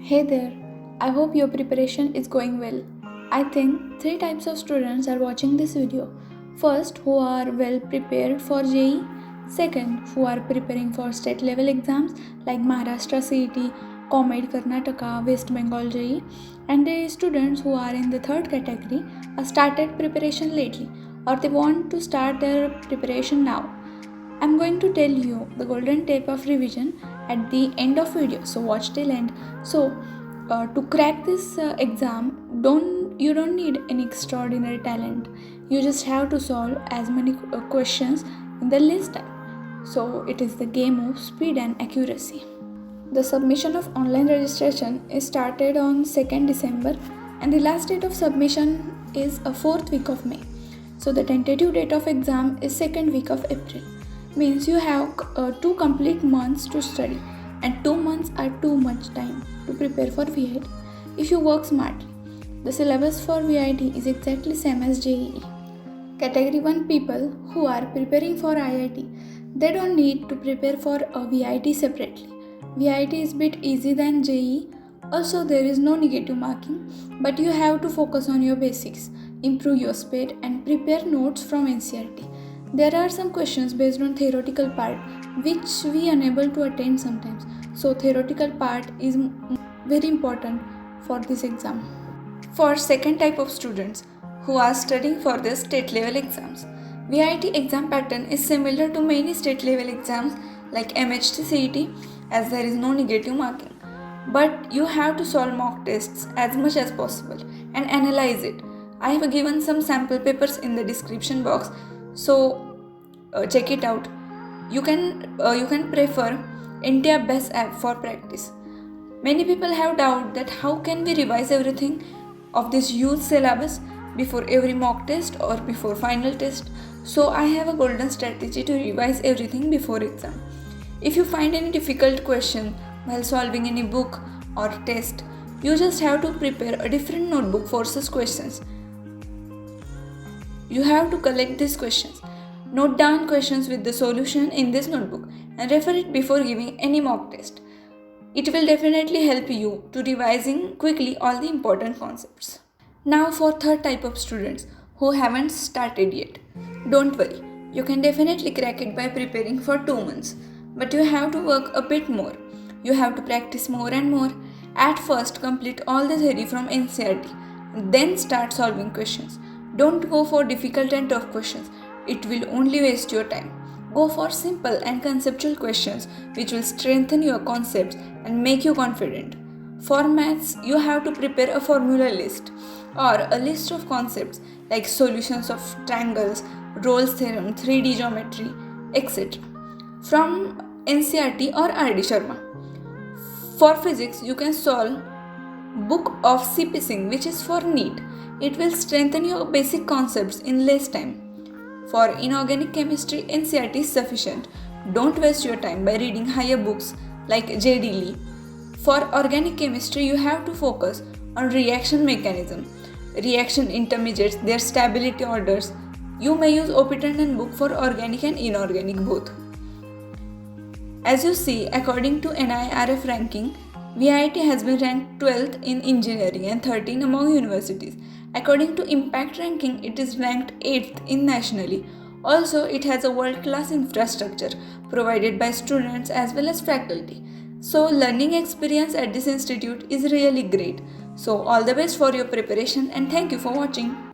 Hey there, I hope your preparation is going well. I think three types of students are watching this video. First, who are well prepared for JEE. Second, who are preparing for state level exams like Maharashtra CET, COMED Karnataka, West Bengal JEE. And the students who are in the third category are started preparation lately or they want to start their preparation now. I'm going to tell you the golden tip of revision at the end of video, so watch till end. So to crack this exam, you don't need any extraordinary talent. You just have to solve as many questions in the least time. So it is the game of speed and accuracy. The submission of online registration is started on 2nd December and the last date of submission is a 4th week of May. So the tentative date of exam is 2nd week of April. Means you have 2 complete months to study and 2 months are too much time to prepare for VIT if you work smartly. The syllabus for VIT is exactly same as JEE. Category 1 people who are preparing for IIT, they don't need to prepare for a VIT separately. VIT is bit easy than JEE. Also there is no negative marking, but you have to focus on your basics, improve your speed and prepare notes from NCERT. There are some questions based on theoretical part which we unable to attend sometimes. So theoretical part is very important for this exam. For second type of students who are studying for the state level exams, VIT exam pattern is similar to many state level exams like MHT CET as there is no negative marking. But you have to solve mock tests as much as possible and analyze it. I have given some sample papers in the description box, so check it out. You can prefer India Best app for practice. Many people have doubt that how can we revise everything of this huge syllabus before every mock test or before final test. So I have a golden strategy to revise everything before exam. If you find any difficult question while solving any book or test, you just have to prepare a different notebook for such questions. You have to collect these questions. Note down questions with the solution in this notebook and refer it before giving any mock test. It will definitely help you to revising quickly all the important concepts. Now for third type of students who haven't started yet. Don't worry, you can definitely crack it by preparing for 2 months. But you have to work a bit more. You have to practice more and more. At first, complete all the theory from NCERT, then start solving questions. Don't go for difficult and tough questions. It will only waste your time. Go for simple and conceptual questions which will strengthen your concepts and make you confident. For maths, you have to prepare a formula list or a list of concepts like solutions of triangles, Rolle's theorem, 3D geometry, etc. from NCERT or R.D. Sharma. For physics, you can solve book of C.P. Singh, which is for NEET. It will strengthen your basic concepts in less time. For inorganic chemistry, NCERT is sufficient. Don't waste your time by reading higher books like J.D. Lee. For organic chemistry, you have to focus on reaction mechanism, reaction intermediates, their stability orders. You may use Aptitude book for organic and inorganic both. As you see, according to NIRF ranking, VIT has been ranked 12th in engineering and 13th among universities. According to impact ranking, it is ranked 8th in nationally. Also, it has a world-class infrastructure provided by students as well as faculty. So, learning experience at this institute is really great. So, all the best for your preparation and thank you for watching.